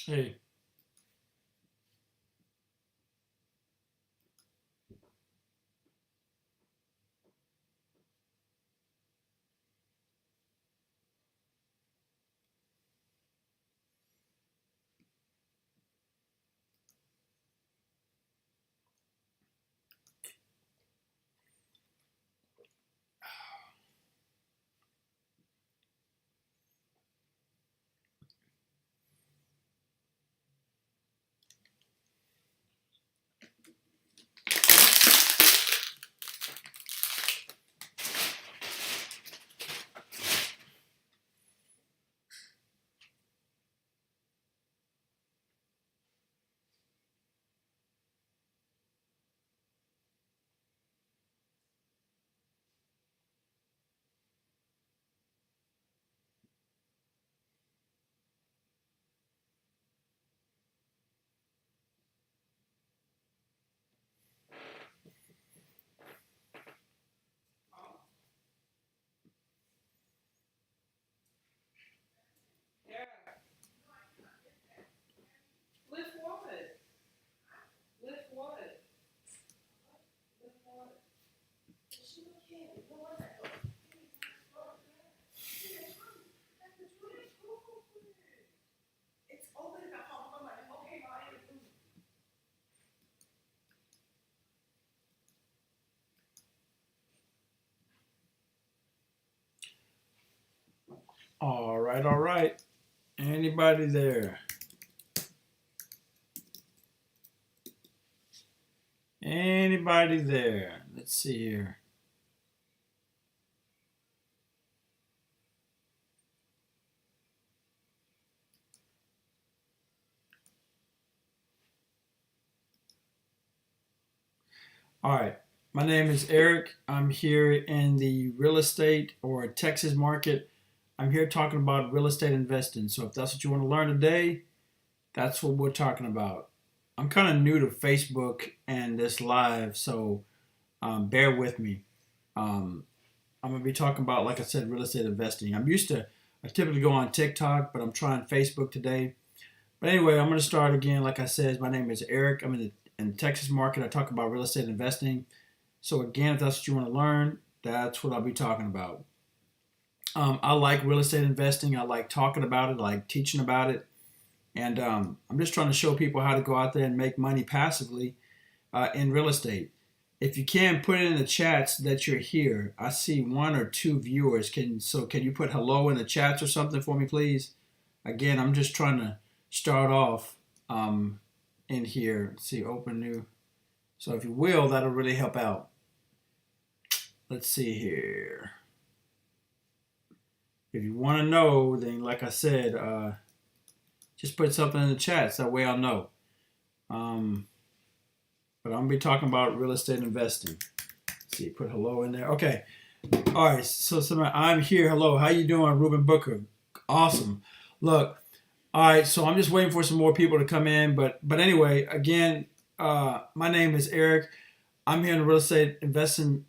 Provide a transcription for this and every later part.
Hey, all right, all right. Anybody there? Anybody there? Let's see here. All right. My name is Eric. I'm here in the real estate or Texas market. I'm here talking about real estate investing. So if that's what you want to learn today, that's what we're talking about. I'm kind of new to Facebook and this live, so bear with me. Um, I'm gonna be talking about, like I said, real estate investing. I typically go on TikTok, but I'm trying Facebook today. But anyway, I'm gonna start again. Like I said, my name is Eric. I'm in the Texas market. I talk about real estate investing. So again, if that's what you want to learn, that's what I'll be talking about. I like real estate investing. I like talking about it. I like teaching about it. And I'm just trying to show people how to go out there and make money passively in real estate. If you can, put it in the chats that you're here. I see one or two viewers. Can you put hello in the chats or something for me, please? Again, I'm just trying to start off in here. Let's see, open new. So if you will, that'll really help out. Let's see here. If you want to know, then like I said, just put something in the chats. That way I'll know. Um, but I'm gonna be talking about real estate investing. Let's see, put hello in there. Okay. All right. So I'm here. Hello. How you doing, Ruben Booker? Awesome. Look. All right. So I'm just waiting for some more people to come in. But anyway, again, my name is Eric. I'm here in the real estate investing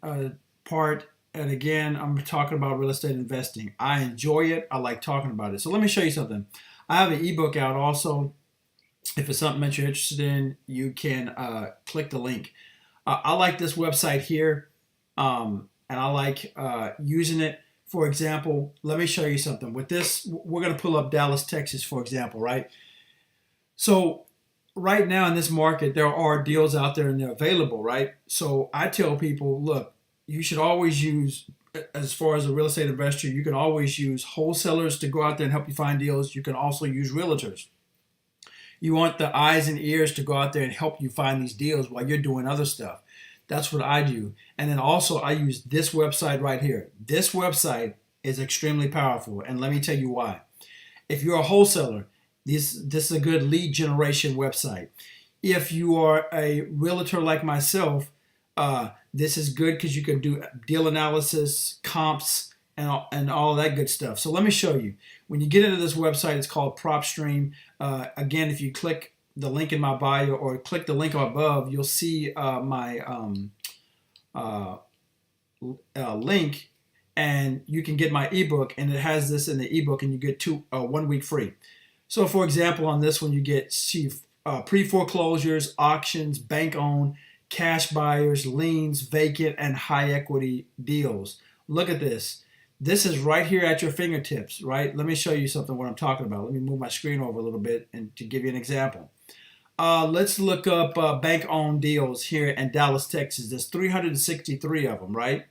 part. And again, I'm talking about real estate investing. I enjoy it. I like talking about it. So let me show you something. I have an ebook out also. If it's something that you're interested in, you can click the link. I like this website here, and I like using it. For example, let me show you something. With this, we're going to pull up Dallas, Texas, for example, right? So right now in this market, there are deals out there and they're available, right? So I tell people, look, you should always use, as far as a real estate investor, you can always use wholesalers to go out there and help you find deals. You can also use realtors. You want the eyes and ears to go out there and help you find these deals while you're doing other stuff. That's what I do. And then also, I use this website right here. This website is extremely powerful. And let me tell you why. If you're a wholesaler, this is a good lead generation website. If you are a realtor like myself, this is good because you can do deal analysis, comps, and all that good stuff. So let me show you. When you get into this website, it's called PropStream. Again, if you click the link in my bio or click the link above, you'll see my uh, link, and you can get my ebook, and it has this in the ebook, and you get 1 week free. So, for example, on this one, you get pre-foreclosures, auctions, bank-owned, cash buyers, liens, vacant, and high equity deals. Look at this. This is right here at your fingertips, right? Let me show you something what I'm talking about. Let me move my screen over a little bit and to give you an example. Let's look up bank-owned deals here in Dallas, Texas. There's 363 of them, right?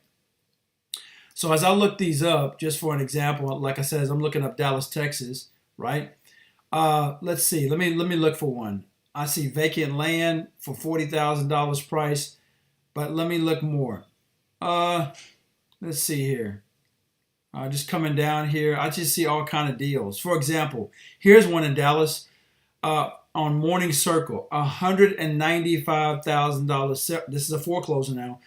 So as I look these up, just for an example, like I said, as I'm looking up Dallas, Texas, right? Let's see. Let me look for one. I see vacant land for $40,000 price, but let me look more. Let's see here. Just coming down here, I just see all kind of deals. For example, here's one in Dallas on Morning Circle, $195,000. This is a foreclosure now.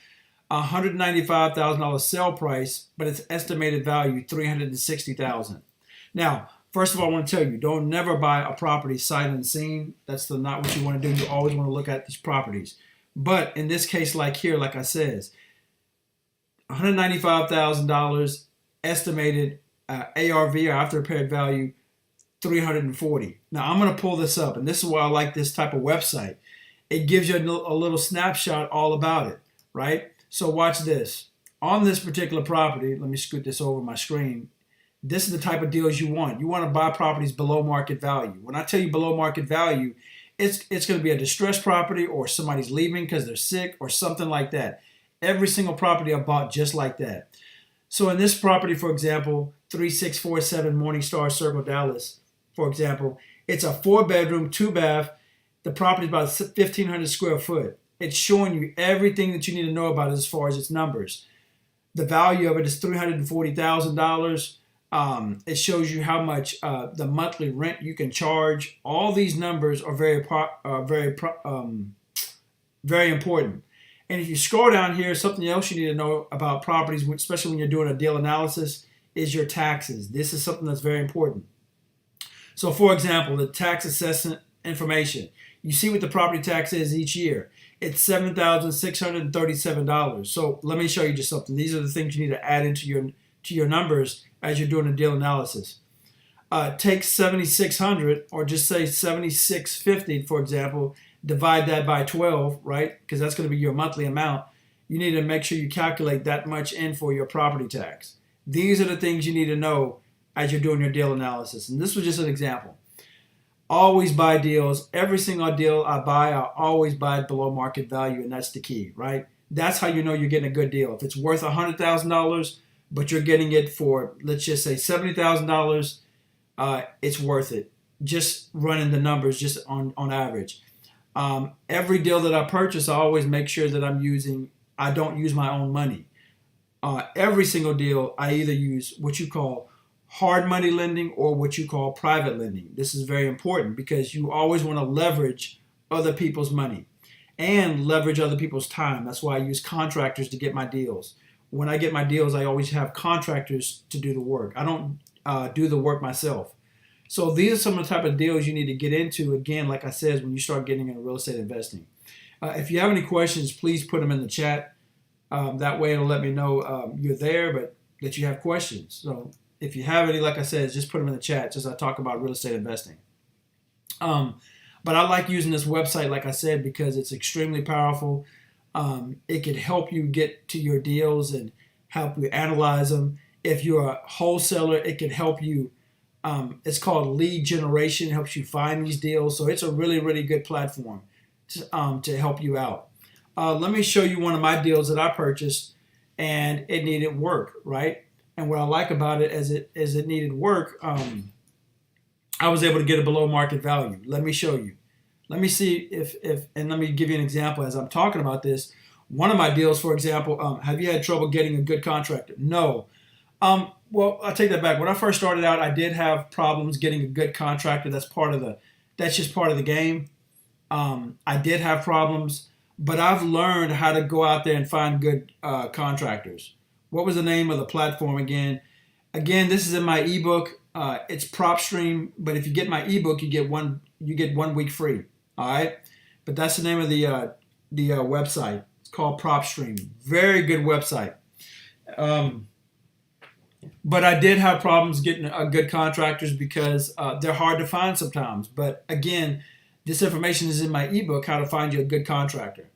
$195,000 sale price, but its estimated value $360,000. Now, first of all, I want to tell you, don't never buy a property sight unseen. That's not what you want to do. You always want to look at these properties. But in this case, like here, like I said, $195,000 estimated ARV or after repaired value 340. Now I'm going to pull this up, and this is why I like this type of website. It gives you a little snapshot all about it, right? So watch this. On this particular property, let me scoot this over my screen. This is the type of deals you want. You want to buy properties below market value. When I tell you below market value, it's going to be a distressed property or somebody's leaving because they're sick or something like that. Every single property I bought just like that. So in this property, for example, 3647 Morningstar Circle, Dallas, for example, it's a 4-bedroom, 2-bath. The property is about 1,500 square foot. It's showing you everything that you need to know about it as far as its numbers. The value of it is $340,000. It shows you how much the monthly rent you can charge. All these numbers are very important. And if you scroll down here, something else you need to know about properties, especially when you're doing a deal analysis, is your taxes. This is something that's very important. So, for example, the tax assessment information. You see what the property tax is each year. It's $7,637. So let me show you just something. These are the things you need to add into your numbers as you're doing a deal analysis. Take 7,600 or just say 7,650, for example. Divide that by 12, right? Because that's going to be your monthly amount. You need to make sure you calculate that much in for your property tax. These are the things you need to know as you're doing your deal analysis. And this was just an example. Always buy deals. Every single deal I buy, I always buy it below market value, and that's the key, right? That's how you know you're getting a good deal. If it's worth $100,000, but you're getting it for, let's just say $70,000, it's worth it. Just running the numbers just on average. Every deal that I purchase, I always make sure that I don't use my own money. Every single deal, I either use what you call hard money lending or what you call private lending. This is very important because you always want to leverage other people's money and leverage other people's time. That's why I use contractors to get my deals. When I get my deals, I always have contractors to do the work. I don't do the work myself. So these are some of the type of deals you need to get into, again, like I said, when you start getting into real estate investing. If you have any questions, please put them in the chat. That way it'll let me know you're there, but that you have questions. So if you have any, like I said, just put them in the chat, just I talk about real estate investing. But I like using this website, like I said, because it's extremely powerful. It can help you get to your deals and help you analyze them. If you're a wholesaler, it can help you. It's called lead generation. It helps you find these deals. So it's a really, really good platform to help you out. Let me show you one of my deals that I purchased, and it needed work, right? And what I like about it is it needed work. I was able to get it below market value. Let me show you. Let me see and let me give you an example as I'm talking about this. One of my deals, for example, have you had trouble getting a good contractor? No. Well, I'll take that back. When I first started out, I did have problems getting a good contractor. That's just part of the game. I did have problems, but I've learned how to go out there and find good contractors. What was the name of the platform again? Again, this is in my ebook. It's PropStream, but if you get my ebook, you get 1 week free. All right, but that's the name of the website. It's called PropStream. Very good website. But I did have problems getting good contractors because they're hard to find sometimes. But again, this information is in my ebook, How to Find You a Good Contractor.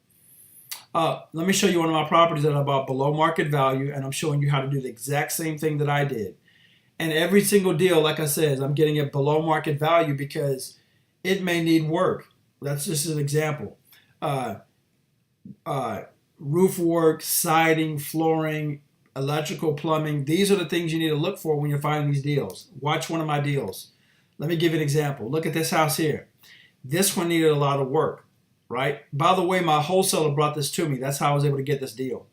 Let me show you one of my properties that I bought below market value, and I'm showing you how to do the exact same thing that I did. And every single deal, like I said, I'm getting it below market value because it may need work. That's just an example. Uh, Roof work, siding, flooring, electrical, plumbing. These are the things you need to look for when you're finding these deals. Watch one of my deals. Let me give you an example. Look at this house here. This one needed a lot of work, right? By the way, my wholesaler brought this to me. That's how I was able to get this deal.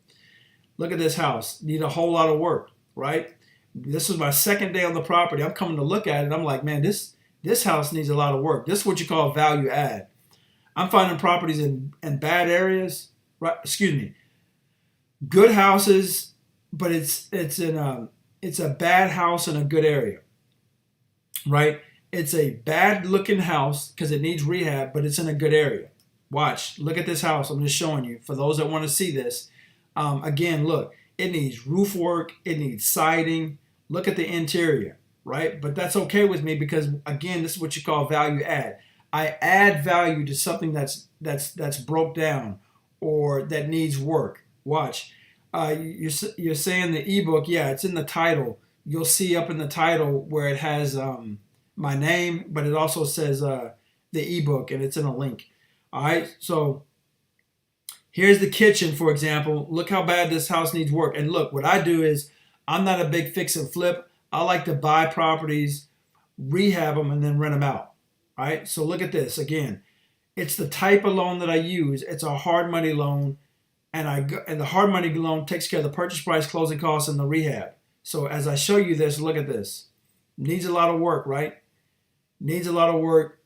Look at this house. Need a whole lot of work, right? This was my second day on the property. I'm coming to look at it. I'm like, man, this house needs a lot of work. This is what you call value add. I'm finding properties in bad areas, right? Excuse me, good houses, but it's a bad house in a good area, right? It's a bad looking house because it needs rehab, but it's in a good area. Watch, look at this house. I'm just showing you for those that want to see this. Again, look, it needs roof work, it needs siding. Look at the interior, right? But that's okay with me because again, this is what you call value add. I add value to something that's broke down or that needs work. Watch. You're saying the ebook, yeah, it's in the title. You'll see up in the title where it has my name, but it also says the ebook, and it's in a link. All right, so here's the kitchen, for example. Look how bad this house needs work. And look, what I do is I'm not a big fix and flip. I like to buy properties, rehab them, and then rent them out. All right, so look at this again. It's the type of loan that I use. It's a hard money loan, and the hard money loan takes care of the purchase price, closing costs, and the rehab. So as I show you this, look at this. Needs a lot of work, right? Needs a lot of work.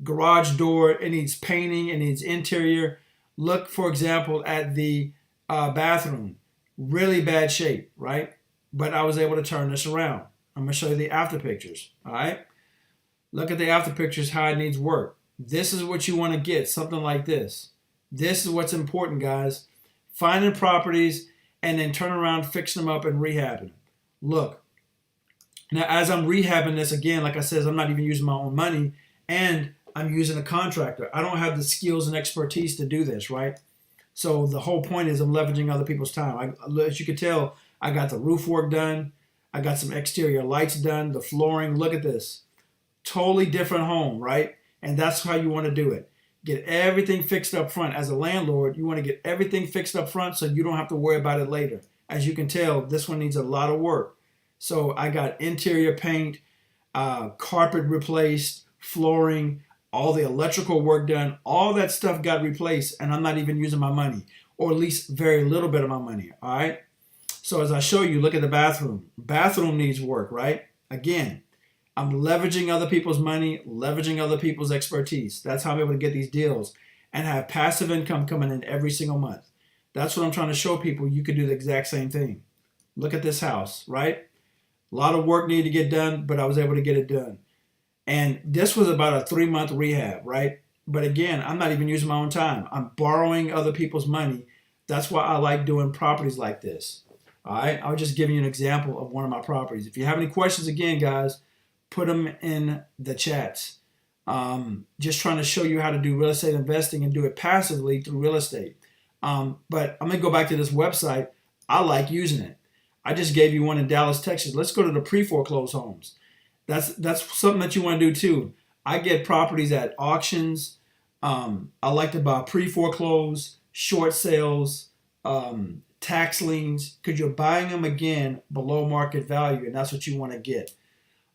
Garage door, it needs painting, it needs interior. Look, for example, at the bathroom. Really bad shape, right? But I was able to turn this around. I'm going to show you the after pictures, all right? Look at the after pictures, how it needs work. This is what you want to get, something like this. This is what's important, guys. Finding properties and then turn around, fixing them up, and rehabbing them. Look, now as I'm rehabbing this, again, like I said, I'm not even using my own money, and I'm using a contractor. I don't have the skills and expertise to do this, right? So the whole point is I'm leveraging other people's time. As you can tell, I got the roof work done. I got some exterior lights done, the flooring. Look at this. Totally different home, right? And that's how you want to do it. Get everything fixed up front. As a landlord, you want to get everything fixed up front so you don't have to worry about it later. As you can tell, this one needs a lot of work. So I got interior paint, carpet replaced, flooring, all the electrical work done. All that stuff got replaced, and I'm not even using my money, or at least very little bit of my money, all right? So as I show you, look at the bathroom. Bathroom needs work, right? Again, I'm leveraging other people's money, leveraging other people's expertise. That's how I'm able to get these deals and have passive income coming in every single month. That's what I'm trying to show people. You could do the exact same thing. Look at this house, right? A lot of work needed to get done, but I was able to get it done. And this was about a 3-month rehab, right? But again, I'm not even using my own time. I'm borrowing other people's money. That's why I like doing properties like this. All right, I was just giving you an example of one of my properties. If you have any questions, again, guys, put them in the chats. Just trying to show you how to do real estate investing and do it passively through real estate. But I'm going to go back to this website. I like using it. I just gave you one in Dallas, Texas. Let's go to the pre-foreclosed homes. That's something that you want to do too. I get properties at auctions. I like to buy pre-foreclosed, short sales, tax liens, because you're buying them again below market value, and that's what you want to get.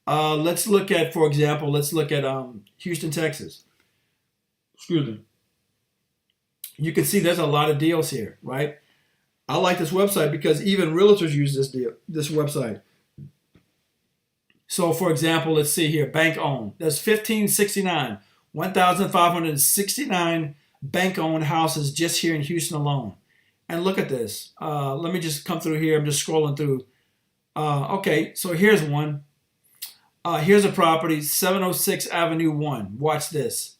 Let's look at, for example, Houston, Texas. Excuse me. You can see there's a lot of deals here, right? I like this website because even realtors use this website. So, for example, let's see here, bank owned. There's 1,569 bank owned houses just here in Houston alone. And look at this. Let me just come through here. I'm just scrolling through. Okay, so here's one. Here's a property, 706 Avenue 1. Watch this.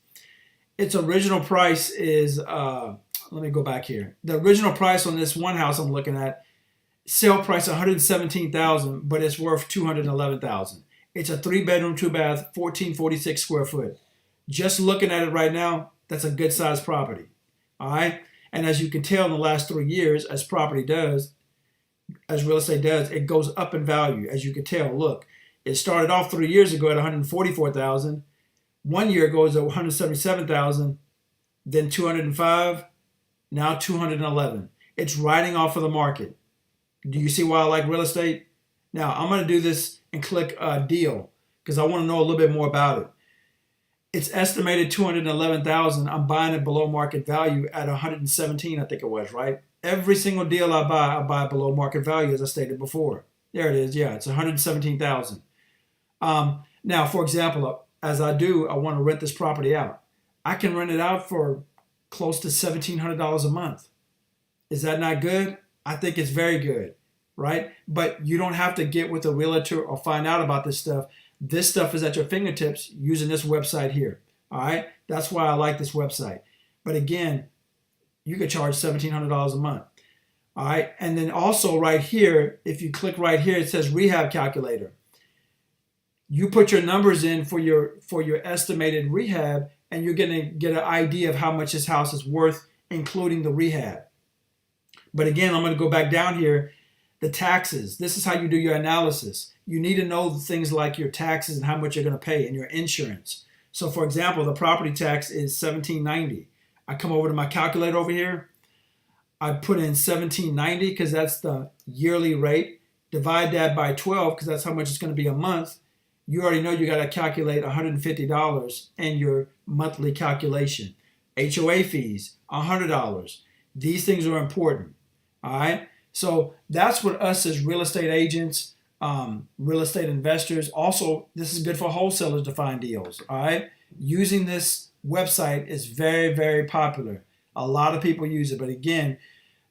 Its original price is, let me go back here. The original price on this one house I'm looking at Sale price 117,000, but it's worth 211,000. It's a 3-bedroom, 2-bath, 1446 square foot. Just looking at it right now, that's a good sized property. All right. And as you can tell in the last 3 years, as property does, as real estate does, it goes up in value. As you can tell, look, it started off 3 years ago at 144,000. 1 year ago it was at 177,000, then 205, now 211. It's riding off of the market. Do you see why I like real estate? Now I'm going to do this and click deal because I want to know a little bit more about it. It's estimated 211,000. I'm buying it below market value at 117, I think it was, right? Every single deal I buy below market value, as I stated before. There it is. Yeah, it's 117,000. Now, for example, as I do, I want to rent this property out. I can rent it out for close to $1,700 a month. Is that not good? I think it's very good, right? But you don't have to get with a realtor or find out about this stuff. This stuff is at your fingertips using this website here. All right. That's why I like this website. But again, you could charge $1,700 a month. All right. And then also right here, if you click right here, it says rehab calculator. You put your numbers in for your estimated rehab, and you're going to get an idea of how much this house is worth, including the rehab. But again, I'm going to go back down here. The taxes. This is how you do your analysis. You need to know things like your taxes and how much you're going to pay and your insurance. So for example, the property tax is $1,790. I come over to my calculator over here. I put in $1,790 because that's the yearly rate. Divide that by 12 because that's how much it's going to be a month. You already know you got to calculate $150 in your monthly calculation. HOA fees, $100. These things are important. All right. So that's what us as real estate agents, real estate investors. Also, this is good for wholesalers to find deals. All right. Using this website is very, very popular. A lot of people use it. But again,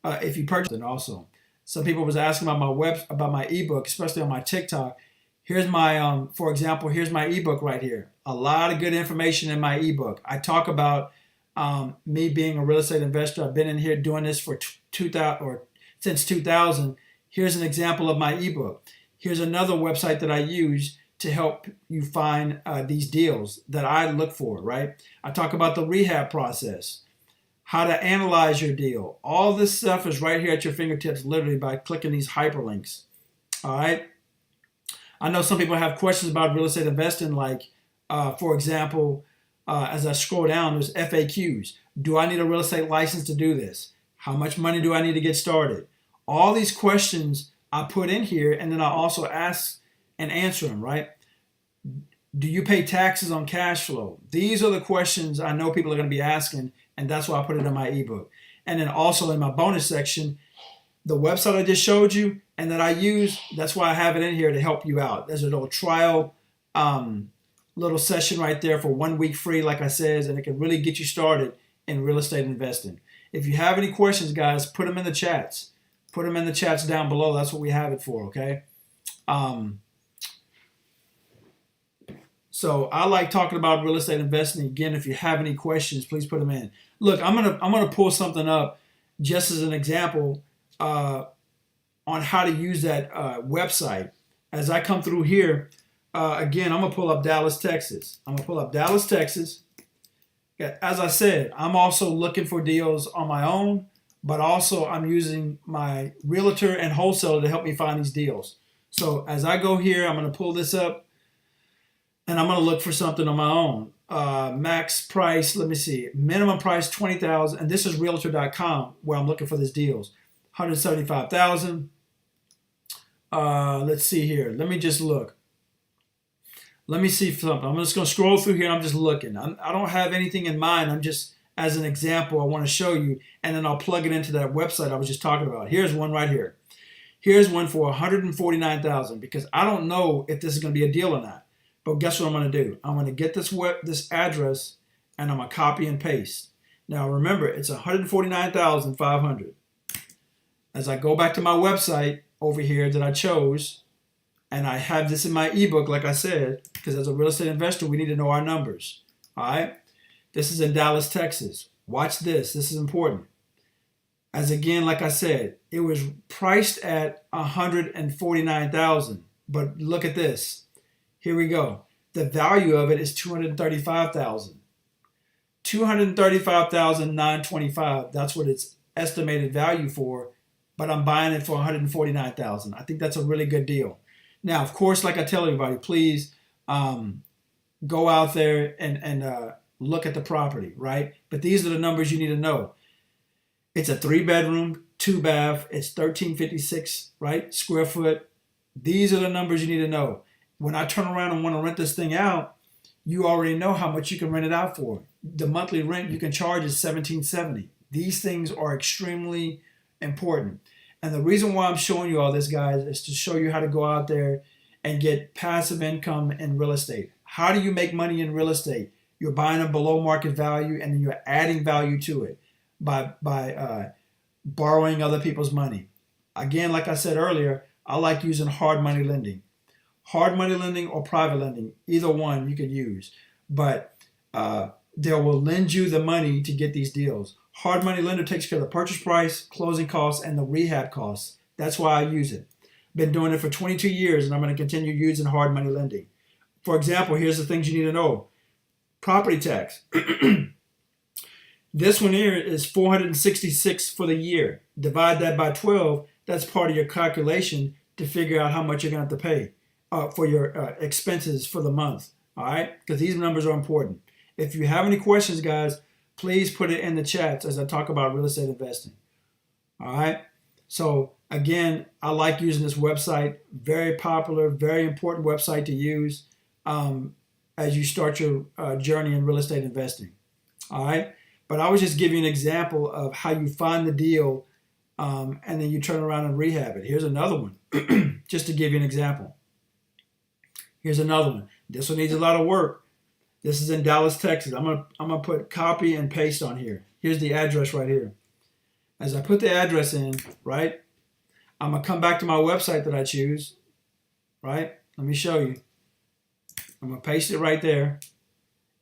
if you purchase it also, some people was asking about my ebook, especially on my TikTok. Here's my, for example, here's my ebook right here. A lot of good information in my ebook. I talk about me being a real estate investor. I've been in here doing this for since 2000. Here's an example of my ebook. Here's another website that I use to help you find these deals that I look for, right? I talk about the rehab process, how to analyze your deal. All this stuff is right here at your fingertips, literally by clicking these hyperlinks. All right. I know some people have questions about real estate investing, like, for example, as I scroll down, there's FAQs. Do I need a real estate license to do this? How much money do I need to get started? All these questions I put in here, and then I also ask and answer them, right? Do you pay taxes on cash flow? These are the questions I know people are going to be asking, and that's why I put it in my ebook. And then also in my bonus section, the website I just showed you and that I use, that's why I have it in here to help you out. There's a little trial little session right there for 1 week free, like I said, and it can really get you started in real estate investing. If you have any questions, guys, put them in the chats. Put them in the chats down below. That's what we have it for, okay? So I like talking about real estate investing. Again, if you have any questions, please put them in. Look, I'm gonna pull something up just as an example on how to use that website. As I come through here, again, I'm gonna pull up Dallas, Texas. As I said, I'm also looking for deals on my own, but also I'm using my realtor and wholesaler to help me find these deals. So as I go here, I'm going to pull this up and I'm going to look for something on my own. Max price, let me see, minimum price $20,000, and this is realtor.com where I'm looking for these deals. $175,000. Let's see here. Let me just look. Let me see something. I'm just going to scroll through here. I'm just looking. I don't have anything in mind. I'm just, as an example, I want to show you, and then I'll plug it into that website I was just talking about. Here's one right here. Here's one for $149,000 because I don't know if this is going to be a deal or not. But guess what I'm going to do? I'm going to get this address, and I'm going to copy and paste. Now remember, it's $149,500. As I go back to my website over here that I chose, and I have this in my ebook, like I said, because as a real estate investor, we need to know our numbers. All right. This is in Dallas, Texas. Watch this. This is important. As again, like I said, it was priced at 149,000. But look at this. Here we go. The value of it is 235,000. 235,925. That's what it's estimated value for, but I'm buying it for 149,000. I think that's a really good deal. Now, of course, like I tell everybody, please go out there and look at the property, right? But these are the numbers you need to know. It's a 3-bedroom, 2-bath. It's 1356, right, square foot. These are the numbers you need to know. When I turn around and want to rent this thing out, you already know how much you can rent it out for. The monthly rent you can charge is $1,770. These things are extremely important. And the reason why I'm showing you all this, guys, is to show you how to go out there and get passive income in real estate. How do you make money in real estate? You're buying a below market value and then you're adding value to it by borrowing other people's money. Again, like I said earlier, I like using hard money lending. Hard money lending or private lending, either one you could use. But they will lend you the money to get these deals. Hard money lender takes care of the purchase price, closing costs, and the rehab costs. That's why I use it. Been doing it for 22 years, and I'm going to continue using hard money lending. For example, here's the things you need to know. Property tax. This one here is $466 for the year. Divide that by 12. That's part of your calculation to figure out how much you're going to have to pay for your expenses for the month. All right? Because these numbers are important. If you have any questions, guys, please put it in the chats as I talk about real estate investing. All right? So, again, I like using this website. Very popular, very important website to use as you start your journey in real estate investing. All right? But I was just giving you an example of how you find the deal and then you turn around and rehab it. Here's another one, just to give you an example. Here's another one. This one needs a lot of work. This is in Dallas, Texas. I'm gonna put copy and paste on here. Here's the address right here. As I put the address in, right, I'm gonna come back to my website that I choose, right? Let me show you. I'm gonna paste it right there,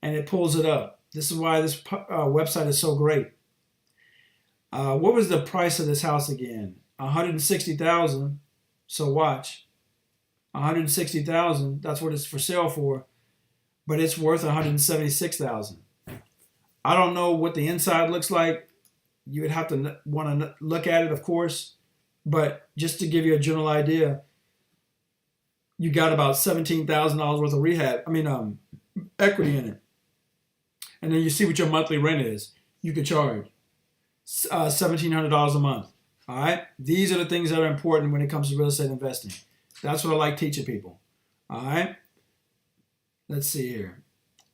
and it pulls it up. This is why this website is so great. What was the price of this house again? $160,000. So watch. $160,000. That's what it's for sale for, but it's worth $176,000. I don't know what the inside looks like. You would have to want to look at it, of course, but just to give you a general idea, you got about $17,000 worth of equity in it. And then you see what your monthly rent is. You could charge $1,700 a month. All right? These are the things that are important when it comes to real estate investing. That's what I like teaching people. All right? Let's see here.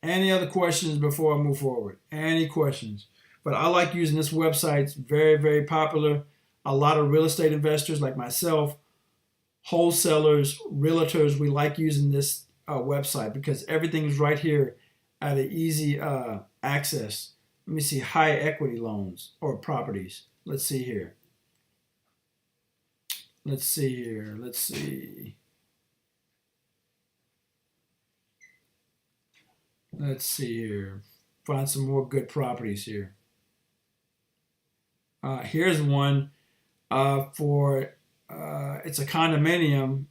Any other questions before I move forward? Any questions? But I like using this website. It's very, very popular. A lot of real estate investors like myself, wholesalers, realtors, we like using this website because everything is right here at an easy access. Let me see, high equity loans or properties. Let's see here. Let's see here. Let's see. Let's see here. Find some more good properties here. Here's one for, it's a condominium.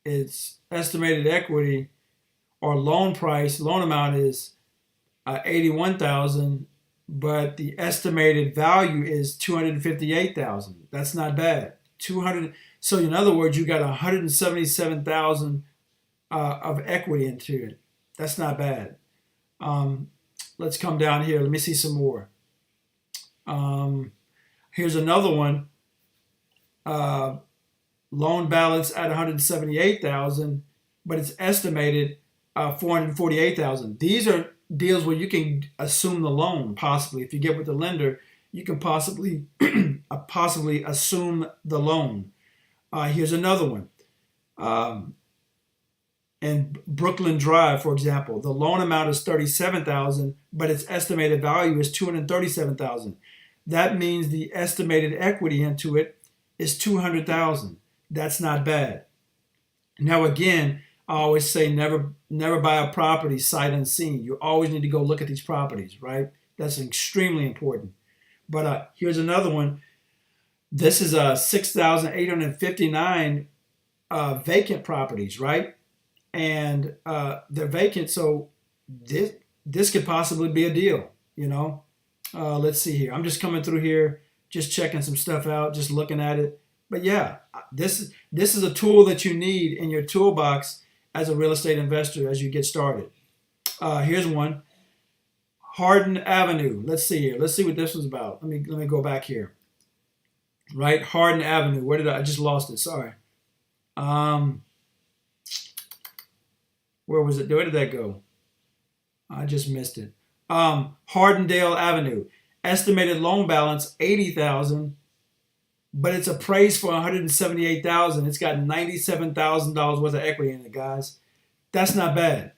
Its estimated equity or loan amount is $81,000, but the estimated value is $258,000. That's not bad. So in other words, you got $177,000 of equity into it. That's not bad. Let's come down here. Let me see some more. Here's another one. Loan balance at $178,000, but it's estimated $448,000. These are deals where you can assume the loan. Possibly, if you get with the lender, you can possibly assume the loan. Here's another one. In Brooklyn Drive, for example, the loan amount is $37,000, but its estimated value is $237,000. That means the estimated equity into it is $200,000. That's not bad. Now again, I always say never buy a property sight unseen. You always need to go look at these properties, right? That's extremely important. But here's another one. This is 6,859 vacant properties, right? And they're vacant, so this could possibly be a deal. You know, let's see here. I'm just coming through here, just checking some stuff out, just looking at it. But yeah, this is a tool that you need in your toolbox as a real estate investor as you get started. Here's one, Hardin Avenue. Let's see here. Let's see what this was about. Let me go back here. Right, Hardin Avenue. Where did I just lost it? Sorry. Um, where was it? Where did that go? I just missed it. Hardendale Avenue. Estimated loan balance 80,000, but it's appraised for 178,000. It's got $97,000 worth of equity in it, guys. That's not bad.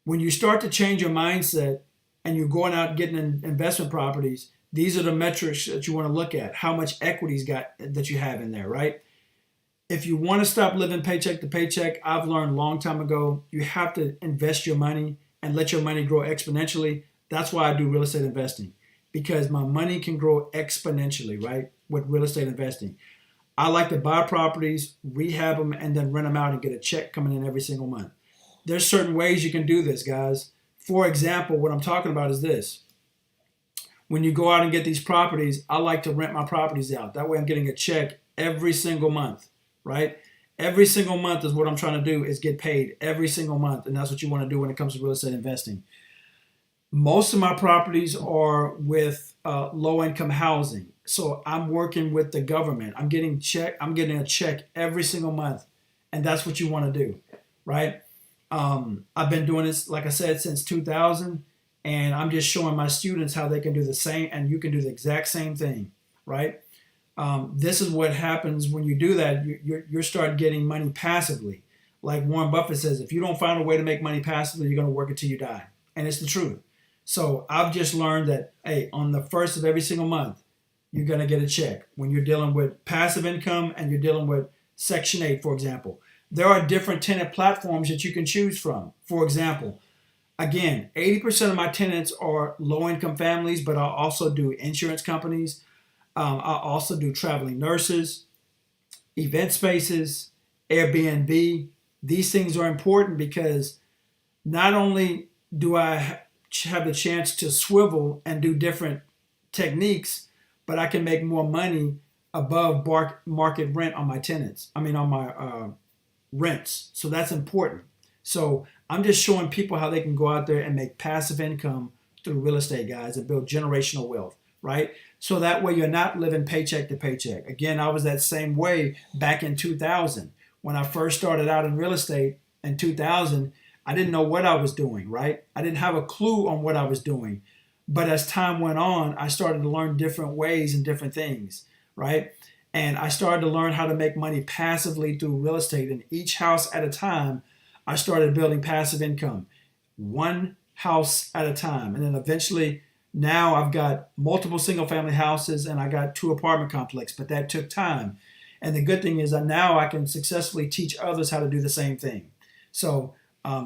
When you start to change your mindset and you're going out getting investment properties, these are the metrics that you want to look at. How much equity's got that you have in there, right? If you want to stop living paycheck to paycheck, I've learned a long time ago, you have to invest your money and let your money grow exponentially. That's why I do real estate investing, because my money can grow exponentially, right? With real estate investing. I like to buy properties, rehab them, and then rent them out and get a check coming in every single month. There's certain ways you can do this, guys. For example, what I'm talking about is this. When you go out and get these properties, I like to rent my properties out. That way I'm getting a check every single month, right? Every single month is what I'm trying to do, is get paid every single month. And that's what you want to do when it comes to real estate investing. Most of my properties are with low-income housing. So I'm working with the government. I'm getting a check every single month. And that's what you want to do, right? I've been doing this, like I said, since 2000. And I'm just showing my students how they can do the same, and you can do the exact same thing, right? This is what happens when you do that. You start getting money passively. Like Warren Buffett says, if you don't find a way to make money passively, you're going to work it till you die. And it's the truth. So I've just learned that, hey, on the first of every single month, you're going to get a check. When you're dealing with passive income and you're dealing with Section 8, for example, there are different tenant platforms that you can choose from. For example, again, 80% of my tenants are low-income families, but I also do insurance companies. I also do traveling nurses, event spaces, Airbnb. These things are important because not only do I have the chance to swivel and do different techniques, but I can make more money above market rent on my tenants. I mean, on my rents. So that's important. So I'm just showing people how they can go out there and make passive income through real estate, guys, and build generational wealth, right? So that way you're not living paycheck to paycheck. Again, I was that same way back in 2000. When I first started out in real estate in 2000, I didn't know what I was doing, right? I didn't have a clue on what I was doing. But as time went on, I started to learn different ways and different things, right? And I started to learn how to make money passively through real estate. And each house at a time, I started building passive income, one house at a time. And then eventually, now I've got multiple single family houses and I got 2 apartment complexes, but that took time. And the good thing is that now I can successfully teach others how to do the same thing. So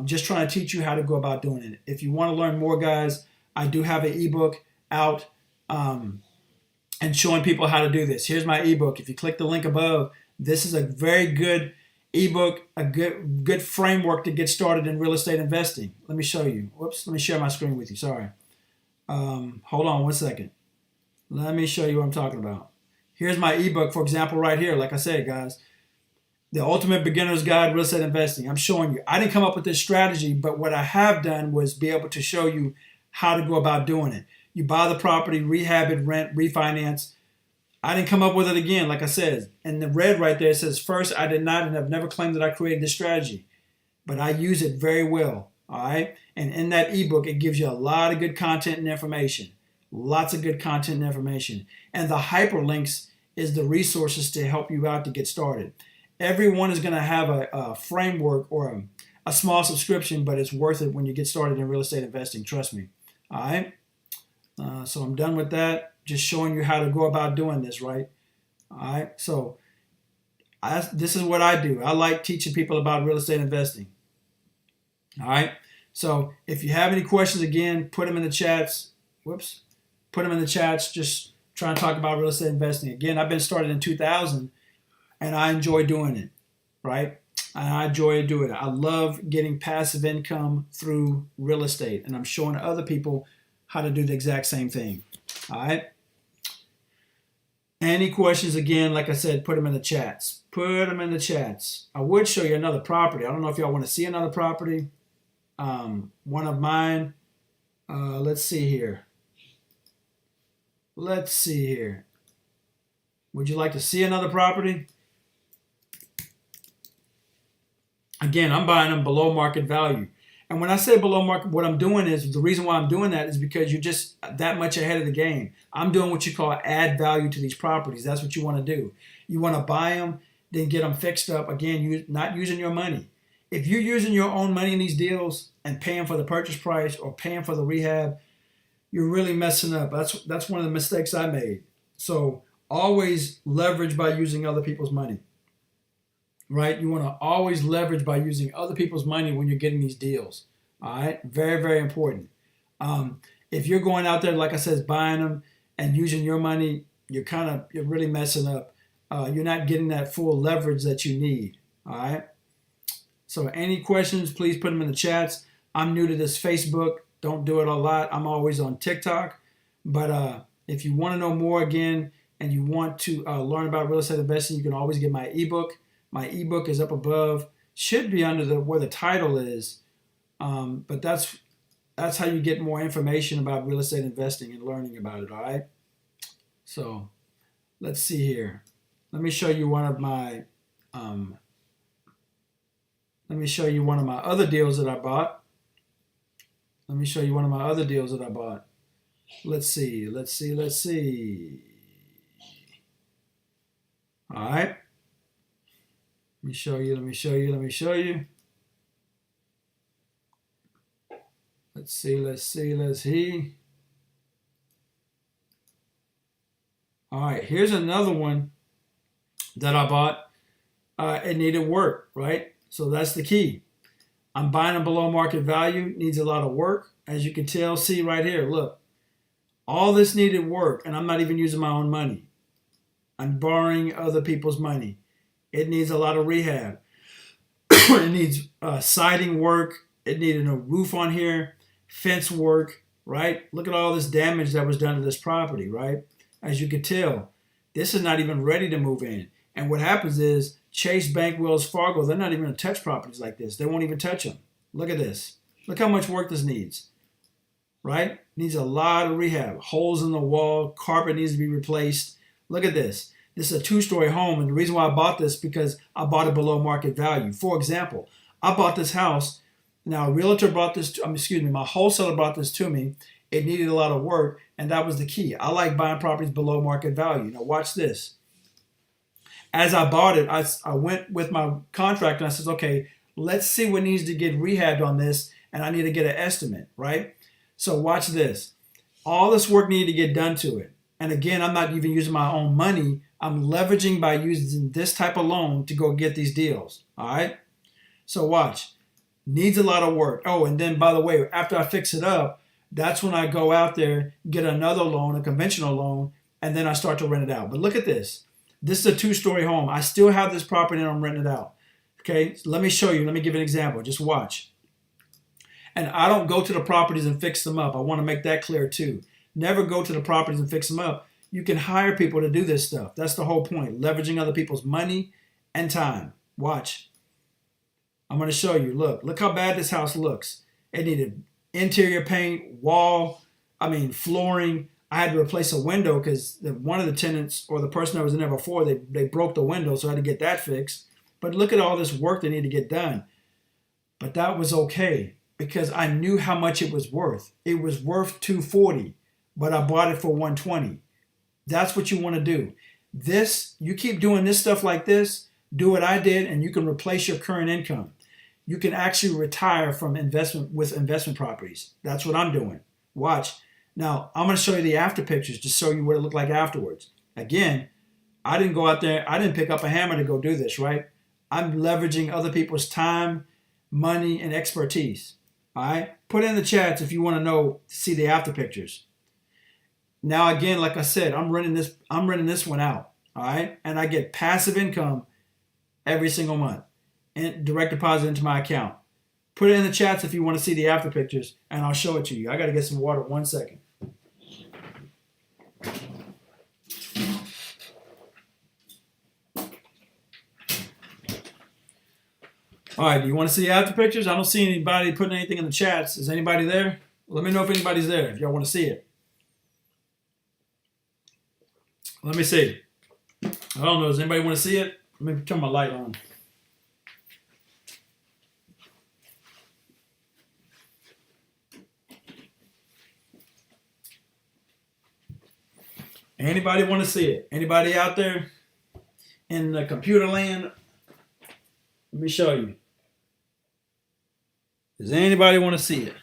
just trying to teach you how to go about doing it. If you want to learn more, guys, I do have an ebook out and showing people how to do this. Here's my ebook. If you click the link above, this is a very good ebook, a good framework to get started in real estate investing. Let me show you. Whoops, let me share my screen with you. Sorry. Hold on one second. Let me show you what I'm talking about. Here's my ebook, for example, right here. Like I said, guys, The Ultimate Beginner's Guide Real Estate Investing. I'm showing you. I didn't come up with this strategy, but what I have done was be able to show you how to go about doing it. You buy the property, rehab it, rent, refinance. I didn't come up with it again, like I said. And the red right there says, first, I did not and have never claimed that I created this strategy, but I use it very well, all right? And in that ebook, it gives you a lot of good content and information. Lots of good content and information. And the hyperlinks is the resources to help you out to get started. Everyone is going to have a framework or a small subscription, but it's worth it when you get started in real estate investing. Trust me. All right. So I'm done with that. Just showing you how to go about doing this, right? All right. So this is what I do. I like teaching people about real estate investing. All right. So if you have any questions, again, put them in the chats. Whoops. Put them in the chats. Just trying to talk about real estate investing. Again, I've been started in 2000 and I enjoy doing it, right? I enjoy doing it. I love getting passive income through real estate, and I'm showing other people how to do the exact same thing. All right. Any questions, again, like I said, put them in the chats. Put them in the chats. I would show you another property. I don't know if y'all want to see another property. One of mine. Let's see here. Let's see here. Would you like to see another property? Again, I'm buying them below market value. And when I say below market, what I'm doing is, the reason why I'm doing that is because you're just that much ahead of the game. I'm doing what you call add value to these properties. That's what you want to do. You want to buy them, then get them fixed up. Again, you're not using your money. If you're using your own money in these deals and paying for the purchase price or paying for the rehab, you're really messing up. That's one of the mistakes I made. So always leverage by using other people's money. Right? You want to always leverage by using other people's money when you're getting these deals. All right? Very, very important. If you're going out there, like I said, buying them and using your money, you're really messing up. You're not getting that full leverage that you need. All right? So any questions, please put them in the chats. I'm new to this Facebook. Don't do it a lot. I'm always on TikTok. But if you want to know more, again, and you want to learn about real estate investing, you can always get my ebook. My ebook is up above, should be under where the title is, but that's how you get more information about real estate investing and learning about it. All right. So let's see here. Let me show you one of my other deals that I bought. Let's see. All right. Let me show you. Let's see. All right, here's another one that I bought. It needed work, right? So that's the key. I'm buying them below market value. Needs a lot of work. As you can tell, see right here, look. All this needed work, and I'm not even using my own money. I'm borrowing other people's money. It needs a lot of rehab. It needs siding work. It needed a roof on here, fence work, right? Look at all this damage that was done to this property, right? As you can tell, this is not even ready to move in. And what happens is Chase Bank, Wells Fargo, they're not even going to touch properties like this. They won't even touch them. Look at this. Look how much work this needs, right? Needs a lot of rehab. Holes in the wall, carpet needs to be replaced. Look at this. This is a 2-story home, and the reason why I bought this because I bought it below market value. For example, I bought this house. Now, a realtor brought this, my wholesaler brought this to me. It needed a lot of work, and that was the key. I like buying properties below market value. Now, watch this. As I bought it, I went with my contractor, and I said, okay, let's see what needs to get rehabbed on this, and I need to get an estimate, right? So watch this. All this work needed to get done to it. And again, I'm not even using my own money. I'm leveraging by using this type of loan to go get these deals. All right. So watch. Needs a lot of work. Oh, and then by the way, after I fix it up, that's when I go out there, get another loan, a conventional loan, and then I start to rent it out. But look at this. This is a 2-story home. I still have this property and I'm renting it out. Okay. So let me show you. Let me give an example. Just watch. And I don't go to the properties and fix them up. I want to make that clear too. Never go to the properties and fix them up. You can hire people to do this stuff. That's the whole point. Leveraging other people's money and time. Watch. I'm going to show you. Look how bad this house looks. It needed interior paint, flooring. I had to replace a window because one of the tenants or the person that was in there before, they broke the window, so I had to get that fixed. But look at all this work they need to get done. But that was okay because I knew how much it was worth. It was worth $240, but I bought it for $120. That's what you want to do. You keep doing this stuff like this, do what I did, and you can replace your current income. You can actually retire from investment properties. That's what I'm doing. Watch. Now, I'm going to show you the after pictures to show you what it looked like afterwards. Again, I didn't go out there. I didn't pick up a hammer to go do this, right? I'm leveraging other people's time, money, and expertise. All right? Put in the chats if you want to see the after pictures. Now again, like I said, I'm renting this one out. All right, and I get passive income every single month and direct deposit into my account. Put it in the chats if you want to see the after pictures, and I'll show it to you. I got to get some water. 1 second. All right, do you want to see after pictures? I don't see anybody putting anything in the chats. Is anybody there? Let me know if anybody's there, if y'all want to see it. Let me see. I don't know. Does anybody want to see it? Let me turn my light on. Anybody want to see it? Anybody out there in the computer land? Let me show you. Does anybody want to see it?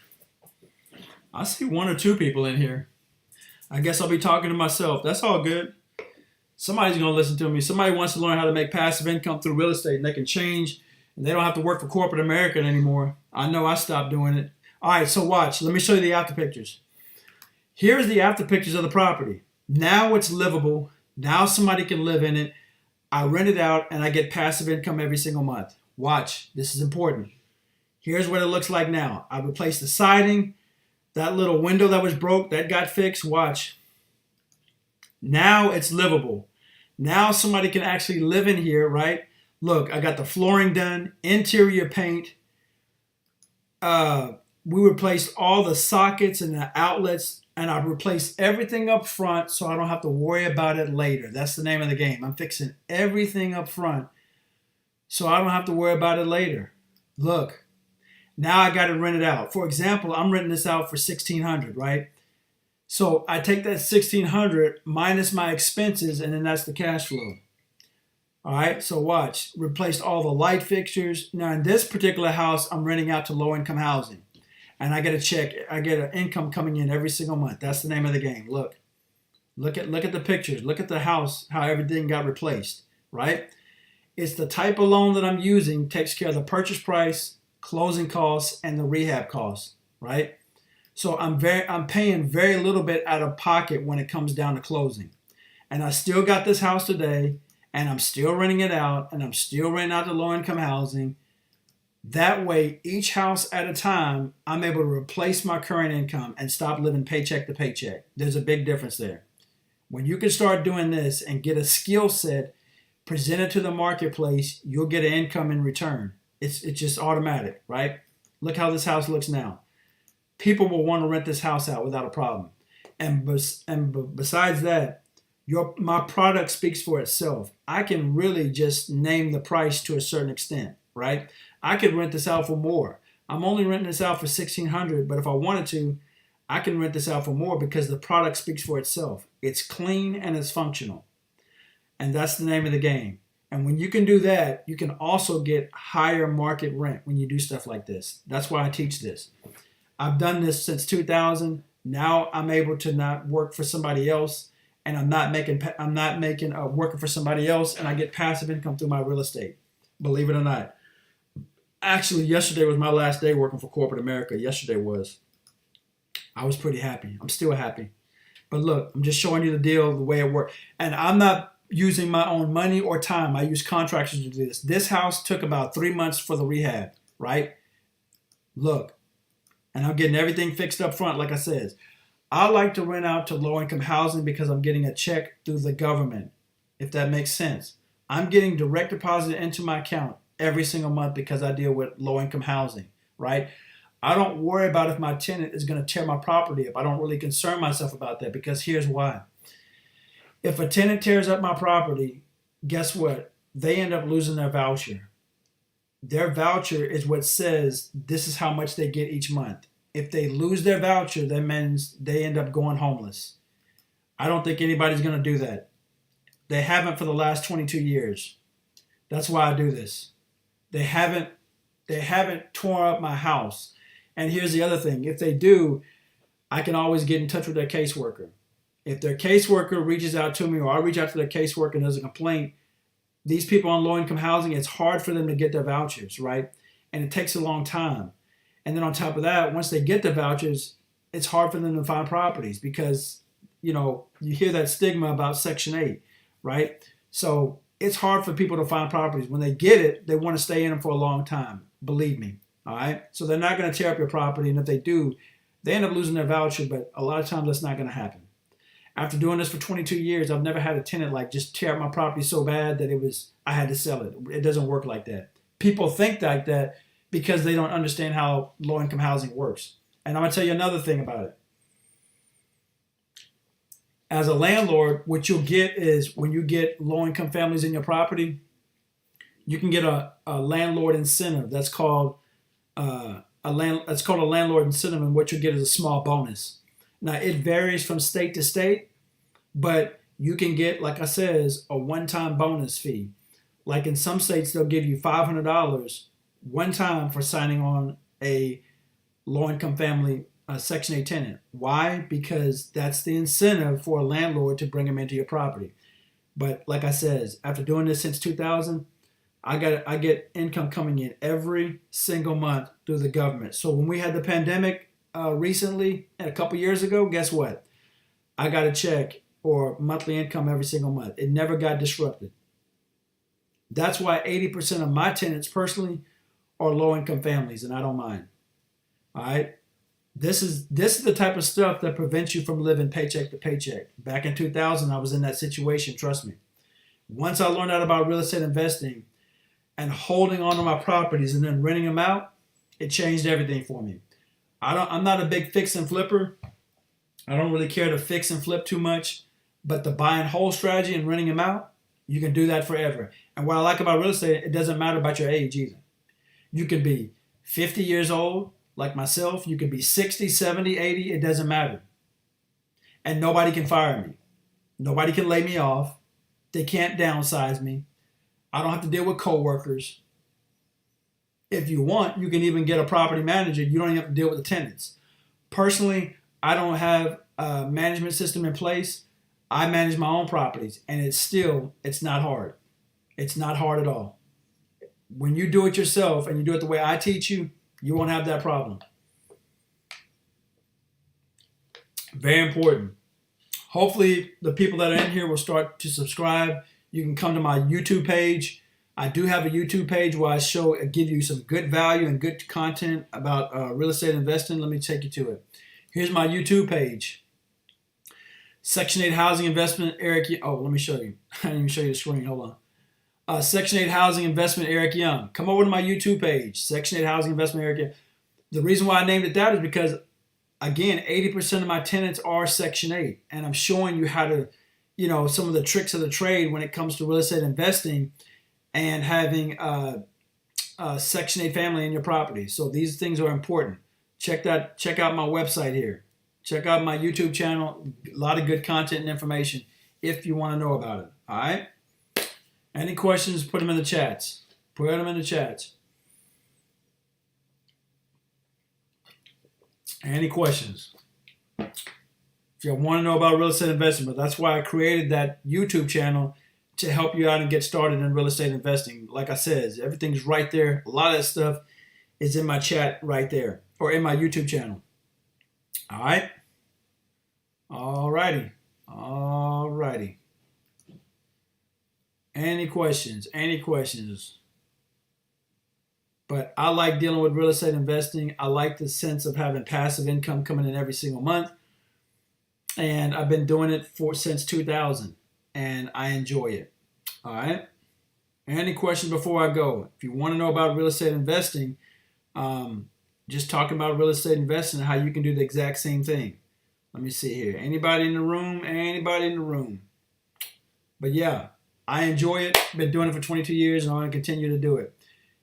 I see 1 or 2 people in here. I guess I'll be talking to myself. That's all good. Somebody's going to listen to me. Somebody wants to learn how to make passive income through real estate, and they can change, and they don't have to work for corporate America anymore. I know I stopped doing it. All right, so watch. Let me show you the after pictures. Here's the after pictures of the property. Now it's livable. Now somebody can live in it. I rent it out, and I get passive income every single month. Watch. This is important. Here's what it looks like now. I replaced the siding. That little window that was broke, that got fixed. Watch. Now it's livable. Now somebody can actually live in here, right? Look, I got the flooring done, interior paint. We replaced all the sockets and the outlets, and I replaced everything up front so I don't have to worry about it later. That's the name of the game. I'm fixing everything up front so I don't have to worry about it later. Look. Now I got to rent it out. For example, I'm renting this out for $1,600, right? So I take that $1,600 minus my expenses, and then that's the cash flow. All right, so watch. Replaced all the light fixtures. Now in this particular house, I'm renting out to low-income housing, and I get a check. I get an income coming in every single month. That's the name of the game. Look at the pictures. Look at the house, how everything got replaced, right? It's the type of loan that I'm using takes care of the purchase price, closing costs, and the rehab costs, right? So I'm paying very little bit out of pocket when it comes down to closing. And I still got this house today, and I'm still renting it out, and I'm still renting out to low-income housing. That way, each house at a time, I'm able to replace my current income and stop living paycheck to paycheck. There's a big difference there. When you can start doing this and get a skill set, present it to the marketplace, you'll get an income in return. It's just automatic, right? Look how this house looks now. People will want to rent this house out without a problem. And besides that, my product speaks for itself. I can really just name the price to a certain extent, right? I could rent this out for more. I'm only renting this out for $1,600, but if I wanted to, I can rent this out for more because the product speaks for itself. It's clean and it's functional. And that's the name of the game. And when you can do that, you can also get higher market rent when you do stuff like this. That's why I teach this. I've done this since 2000. Now I'm able to not work for somebody else, and I'm not working for somebody else, and I get passive income through my real estate. Believe it or not. Actually, yesterday was my last day working for corporate America. Yesterday was. I was pretty happy. I'm still happy. But look, I'm just showing you the deal, the way it works. And I'm not using my own money or time. I use contractors to do this. This house took about 3 months for the rehab, right? Look, and I'm getting everything fixed up front, like I said. I like to rent out to low-income housing because I'm getting a check through the government, if that makes sense. I'm getting direct deposit into my account every single month because I deal with low-income housing, right? I don't worry about if my tenant is going to tear my property up. I don't really concern myself about that because here's why. If a tenant tears up my property, guess what? They end up losing their voucher. Their voucher is what says this is how much they get each month. If they lose their voucher, that means they end up going homeless. I don't think anybody's going to do that. They haven't for the last 22 years. That's why I do this. They haven't torn up my house. And here's the other thing. If they do, I can always get in touch with their caseworker. If their caseworker reaches out to me or I reach out to their caseworker and there's a complaint, these people on low-income housing, it's hard for them to get their vouchers, right? And it takes a long time. And then on top of that, once they get the vouchers, it's hard for them to find properties because you hear that stigma about Section 8, right? So it's hard for people to find properties. When they get it, they want to stay in them for a long time. Believe me. All right. So they're not going to tear up your property. And if they do, they end up losing their voucher. But a lot of times that's not going to happen. After doing this for 22 years, I've never had a tenant like just tear up my property so bad that I had to sell it. It doesn't work like that. People think like that because they don't understand how low-income housing works. And I'm going to tell you another thing about it. As a landlord, what you'll get is when you get low-income families in your property, you can get a landlord incentive. That's called a landlord incentive, and what you get is a small bonus. Now, it varies from state to state, but you can get, like I said, a one-time bonus fee. Like in some states, they'll give you $500 one time for signing on a low-income family Section 8 tenant. Why? Because that's the incentive for a landlord to bring them into your property. But like I said, after doing this since 2000, I get income coming in every single month through the government. So when we had the pandemic recently, a couple years ago, guess what? I got a check or monthly income every single month. It never got disrupted. That's why 80% of my tenants personally are low-income families, and I don't mind. All right? This is the type of stuff that prevents you from living paycheck to paycheck. Back in 2000, I was in that situation, trust me. Once I learned out about real estate investing and holding on to my properties and then renting them out, it changed everything for me. I'm not a big fix and flipper. I don't really care to fix and flip too much, but the buy and hold strategy and renting them out, you can do that forever. And what I like about real estate, it doesn't matter about your age either. You can be 50 years old, like myself. You can be 60, 70, 80. It doesn't matter. And nobody can fire me. Nobody can lay me off. They can't downsize me. I don't have to deal with coworkers. If you want, you can even get a property manager. You don't even have to deal with the tenants. Personally, I don't have a management system in place. I manage my own properties, and it's not hard. It's not hard at all. When you do it yourself and you do it the way I teach you, you won't have that problem. Very important. Hopefully, the people that are in here will start to subscribe. You can come to my YouTube page. I do have a YouTube page where I give you some good value and good content about real estate investing. Let me take you to it. Here's my YouTube page. Section 8 Housing Investment, Eric. Oh, let me show you. I didn't even show you the screen. Hold on. Section 8 Housing Investment, Eric Young. Come over to my YouTube page. Section 8 Housing Investment, Eric Young. The reason why I named it that is because, again, 80% of my tenants are Section 8. And I'm showing you how to, some of the tricks of the trade when it comes to real estate investing and having a Section 8 family in your property. So these things are important. Check out my website here. Check out my YouTube channel. A lot of good content and information if you want to know about it. All right? Any questions, put them in the chats. Put them in the chats. Any questions? If you want to know about real estate investment, that's why I created that YouTube channel to help you out and get started in real estate investing. Like I said, everything's right there. A lot of that stuff is in my chat right there or in my YouTube channel. All right? All righty. All righty. Any questions? Any questions? But I like dealing with real estate investing. I like the sense of having passive income coming in every single month. And I've been doing it since 2000. And I enjoy it. All right? Any questions before I go? If you want to know about real estate investing, just talking about real estate investing and how you can do the exact same thing. Let me see here. Anybody in the room? Anybody in the room? But yeah, I enjoy it. Been doing it for 22 years and I'm going to continue to do it.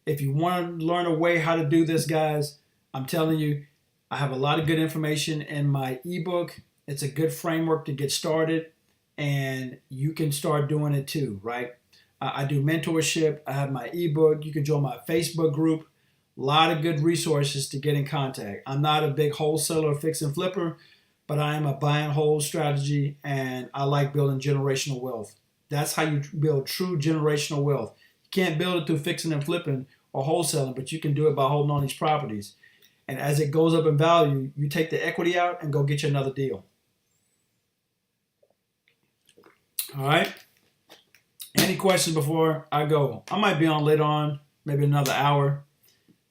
If you want to learn a way how to do this, guys, I'm telling you, I have a lot of good information in my ebook. It's a good framework to get started, and you can start doing it too, right? I do mentorship. I have my ebook. You can join my Facebook group. A lot of good resources to get in contact. I'm not a big wholesaler or fix and flipper, but I am a buy and hold strategy, and I like building generational wealth. That's how you build true generational wealth. You can't build it through fixing and flipping or wholesaling, but you can do it by holding on these properties. And as it goes up in value, you take the equity out and go get you another deal. All right. Any questions before I go? I might be on later on, maybe another hour.